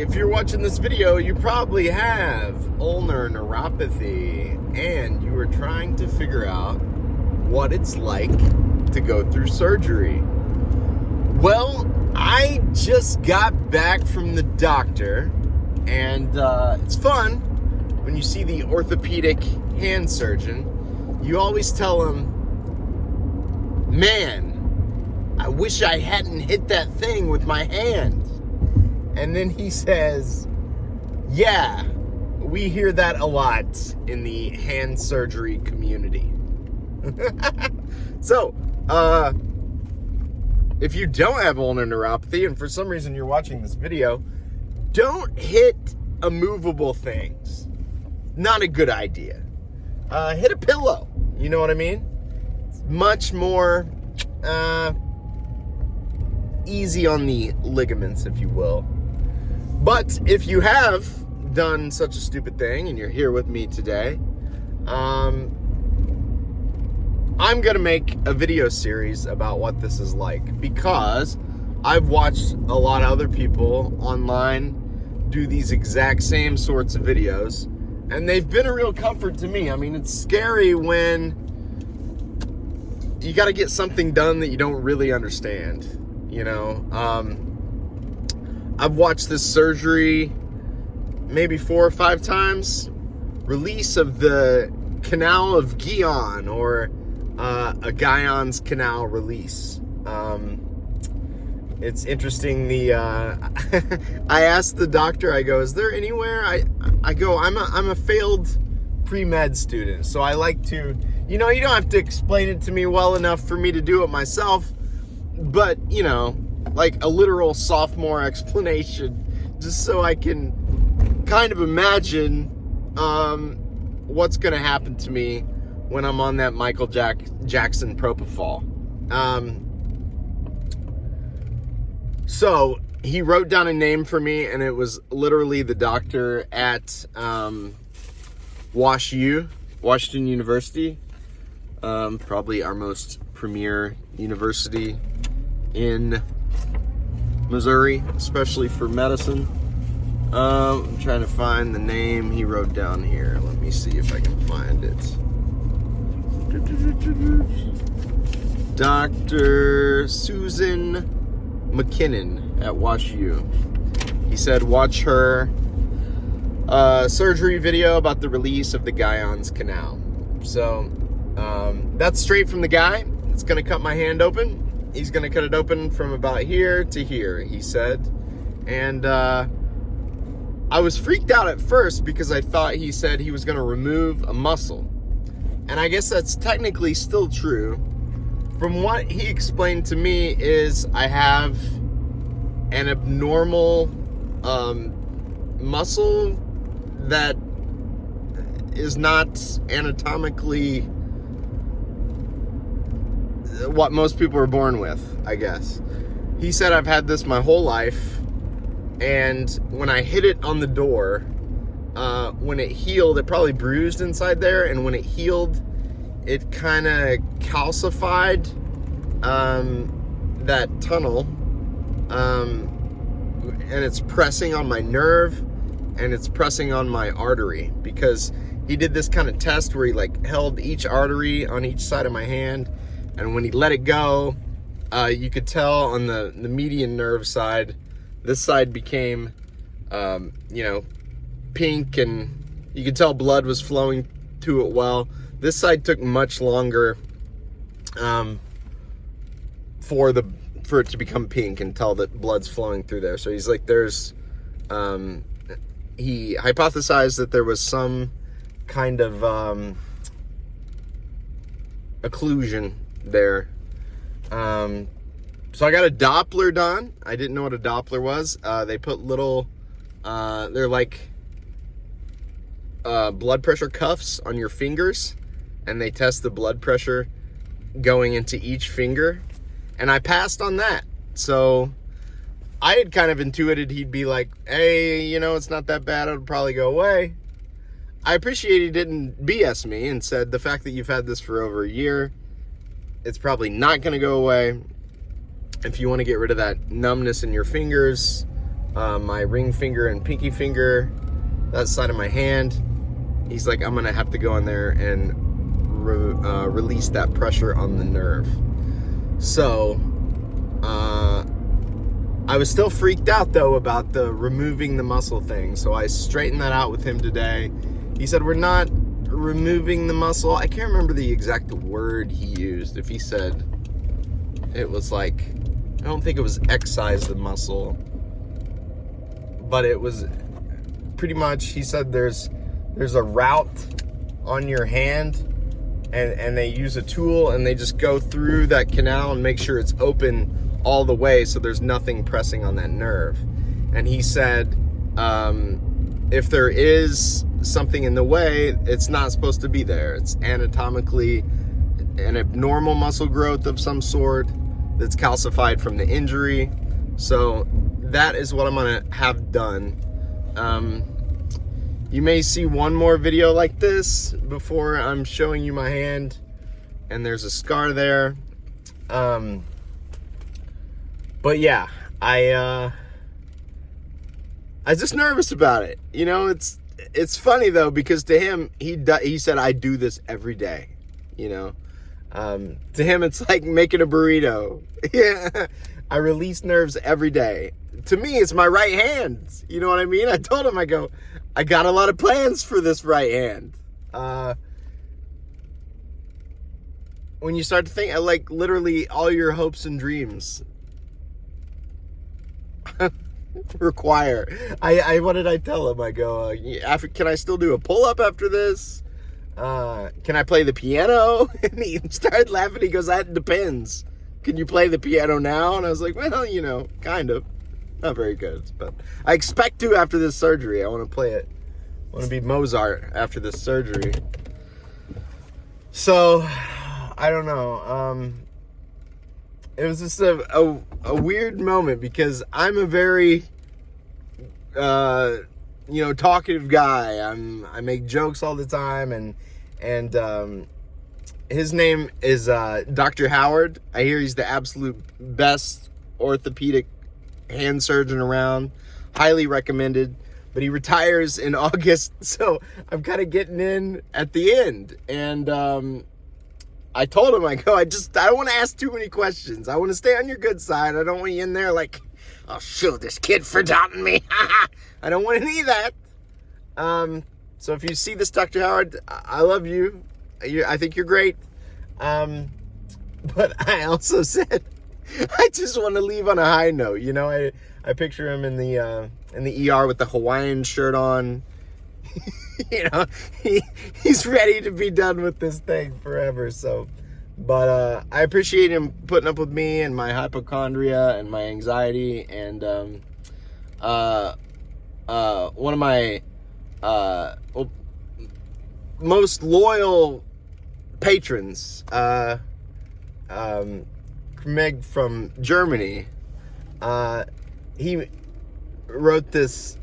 if you're watching this video, you probably have ulnar neuropathy, and you are trying to figure out what it's like to go through surgery. Well, I just got back from the doctor, and it's fun when you see the orthopedic hand surgeon. You always tell him, man, I wish I hadn't hit that thing with my hand. And then he says, yeah, we hear that a lot in the hand surgery community. So, if you don't have ulnar neuropathy, and for some reason you're watching this video, don't hit immovable things. Not a good idea. Hit a pillow, you know what I mean? It's much more easy on the ligaments, if you will. But if you have done such a stupid thing and you're here with me today, I'm going to make a video series about what this is like, because I've watched a lot of other people online do these exact same sorts of videos, and they've been a real comfort to me. I mean, it's scary when you got to get something done that you don't really understand, you know. I've watched this surgery maybe 4 or 5 times. Release of the Canal of Guyon, or a Guyon's Canal release. It's interesting. I asked the doctor, I go, is there anywhere? I go, I'm a failed pre-med student, so I like to, you know, you don't have to explain it to me well enough for me to do it myself, but, you know, like a literal sophomore explanation, just so I can kind of imagine what's going to happen to me when I'm on that Michael Jackson propofol. So he wrote down a name for me, and it was literally the doctor at Washington University, probably our most premier university in Missouri, especially for medicine. I'm trying to find the name he wrote down here. Let me see if I can find it. Dr. Susan McKinnon at WashU. He said, watch her surgery video about the release of the Guyon's Canal. So, that's straight from the guy. It's going to cut my hand open. He's going to cut it open from about here to here, he said. And I was freaked out at first because I thought he said he was going to remove a muscle. And I guess that's technically still true. From what he explained to me is I have an abnormal muscle that is not anatomically what most people are born with, I guess. He said I've had this my whole life, and when I hit it on the door, when it healed, it probably bruised inside there, and when it healed, it kind of calcified that tunnel, and it's pressing on my nerve, and it's pressing on my artery, because he did this kind of test where he like held each artery on each side of my hand, and when he let it go, you could tell on the median nerve side, this side became, pink, and you could tell blood was flowing to it well. This side took much longer for it to become pink and tell that blood's flowing through there. So he's like, he hypothesized that there was some kind of occlusion there. So I got a Doppler done. I didn't know what a Doppler was. They put little, they're like blood pressure cuffs on your fingers, and they test the blood pressure going into each finger. And I passed on that. So I had kind of intuited he'd be like, hey, you know, it's not that bad. It'll probably go away. I appreciate he didn't BS me and said, the fact that you've had this for over a year, it's probably not going to go away. If you want to get rid of that numbness in your fingers, my ring finger and pinky finger, that side of my hand. He's like, I'm gonna have to go in there and release that pressure on the nerve. So I was still freaked out though about the removing the muscle thing. So I straightened that out with him today. He said, we're not removing the muscle. I can't remember the exact word he used. If he said it was like, I don't think it was excise the muscle, but it was pretty much, he said there's a route on your hand, and they use a tool and they just go through that canal and make sure it's open all the way so there's nothing pressing on that nerve. And he said if there is something in the way, it's not supposed to be there. It's anatomically an abnormal muscle growth of some sort that's calcified from the injury. So that is what I'm gonna have done. You may see one more video like this before I'm showing you my hand, and there's a scar there. But yeah, I just nervous about it. You know, it's funny though, because to him, he said, I do this every day, you know. To him, it's like making a burrito. Yeah, I release nerves every day. To me, it's my right hand. You know what I mean? I told him, I got a lot of plans for this right hand. When you start to think, like literally all your hopes and dreams require. What did I tell him? I go, can I still do a pull-up after this? Can I play the piano? And he started laughing. He goes, that depends. Can you play the piano now? And I was like, well, you know, kind of. Not very good, but I expect to after this surgery. I want to play it. I want to be Mozart after this surgery. So, I don't know. It was just a weird moment, because I'm a very, talkative guy. I make jokes all the time, and his name is Dr. Howard. I hear he's the absolute best orthopedic hand surgeon around. Highly recommended. But he retires in August, so I'm kind of getting in at the end. And I told him, I don't want to ask too many questions. I want to stay on your good side. I don't want you in there like, oh, shoot, this kid for doubting me. I don't want any of that. So if you see this, Dr. Howard, I love you. I think you're great. But I also said, I just want to leave on a high note. You know, I picture him in the ER with the Hawaiian shirt on. You know, he's ready to be done with this thing forever. So, but I appreciate him putting up with me and my hypochondria and my anxiety. And one of my most loyal patrons, Meg from Germany, he wrote this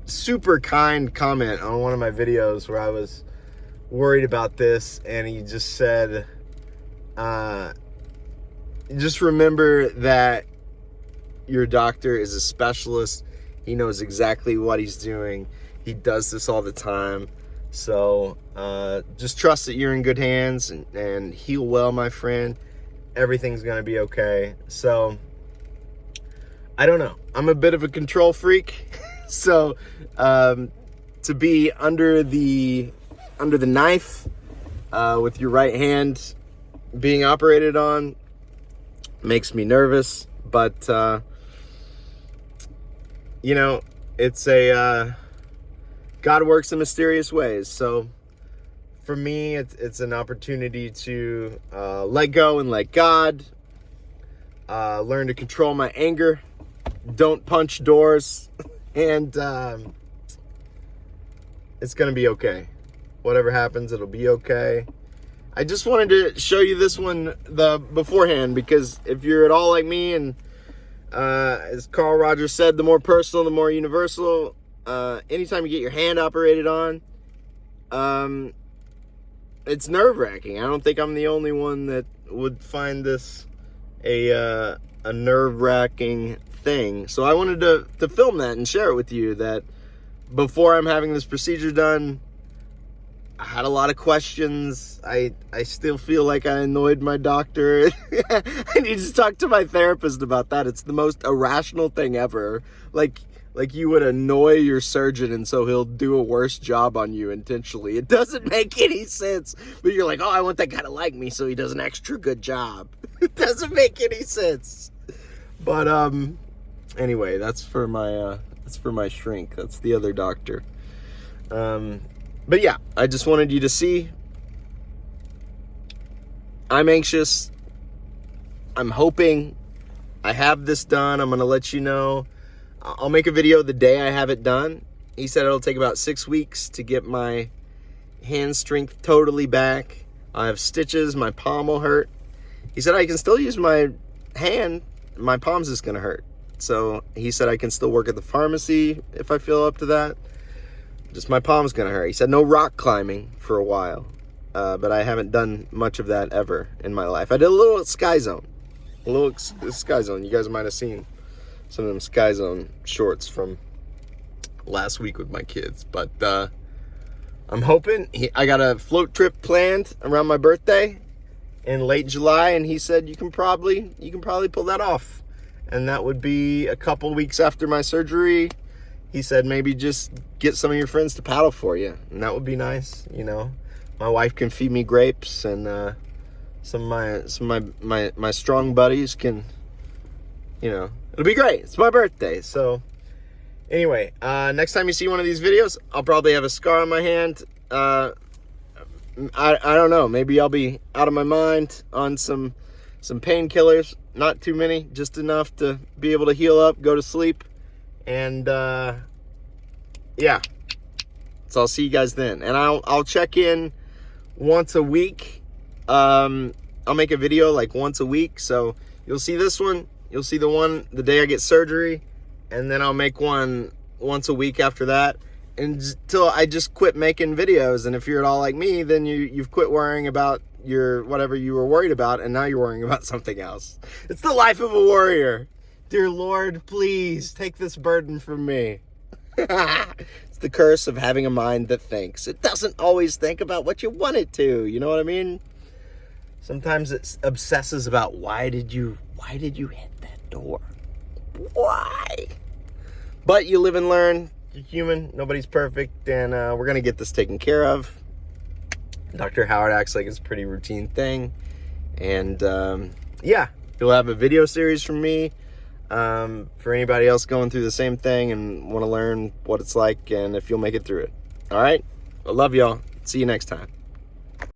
super kind comment on one of my videos where I was worried about this, and he just said, just remember that your doctor is a specialist. He knows exactly what he's doing. He does this all the time. So just trust that you're in good hands, and heal well, my friend. Everything's gonna be okay. So I don't know. I'm a bit of a control freak. So to be under the knife with your right hand being operated on makes me nervous. But it's God works in mysterious ways. So for me, it's an opportunity to let go and let God, learn to control my anger, don't punch doors, and it's going to be okay. Whatever happens, it'll be okay. I just wanted to show you this one beforehand, because if you're at all like me, and as Carl Rogers said, the more personal, the more universal. Anytime you get your hand operated on, it's nerve-wracking. I don't think I'm the only one that would find this a nerve-wracking thing. So I wanted to film that and share it with you, that before I'm having this procedure done, I had a lot of questions. I still feel like I annoyed my doctor. I need to talk to my therapist about that. It's the most irrational thing ever. Like you would annoy your surgeon and so he'll do a worse job on you intentionally. It doesn't make any sense. But you're like, oh, I want that guy to like me so he does an extra good job. It doesn't make any sense. But anyway, that's for my shrink. That's the other doctor. But yeah, I just wanted you to see. I'm anxious. I'm hoping I have this done. I'm going to let you know. I'll make a video the day I have it done. He said it'll take about 6 weeks to get my hand strength totally back. I have stitches. My palm will hurt. He said I can still use my hand. My palm's just going to hurt. So he said I can still work at the pharmacy if I feel up to that. Just my palm's going to hurt. He said no rock climbing for a while. But I haven't done much of that ever in my life. I did a little Sky Zone. A little Sky Zone. You guys might have seen some of them Sky Zone shorts from last week with my kids. But I'm hoping. I got a float trip planned around my birthday in late July, and he said you can probably pull that off. And that would be a couple weeks after my surgery. He said maybe just get some of your friends to paddle for you, and that would be nice. You know, my wife can feed me grapes, and some of my strong buddies can, you know, it'll be great. It's my birthday. So anyway, next time you see one of these videos, I'll probably have a scar on my hand. I don't know. Maybe I'll be out of my mind on some painkillers. Not too many, just enough to be able to heal up, go to sleep. And yeah. So I'll see you guys then. And I'll check in once a week. I'll make a video like once a week. So you'll see this one. You'll see the one the day I get surgery. And then I'll make one once a week after that. Until I just quit making videos. And if you're at all like me, then you've quit worrying about your whatever you were worried about, and now you're worrying about something else. It's the life of a warrior. Dear Lord, please take this burden from me. It's the curse of having a mind that thinks. It doesn't always think about what you want it to. You know what I mean? Sometimes it obsesses about why did you hit that door? Why? But you live and learn. You're human. Nobody's perfect, and we're gonna get this taken care of. Dr. Howard acts like it's a pretty routine thing. And yeah, you'll have a video series from me for anybody else going through the same thing and want to learn what it's like and if you'll make it through it. All right? I love y'all. See you next time.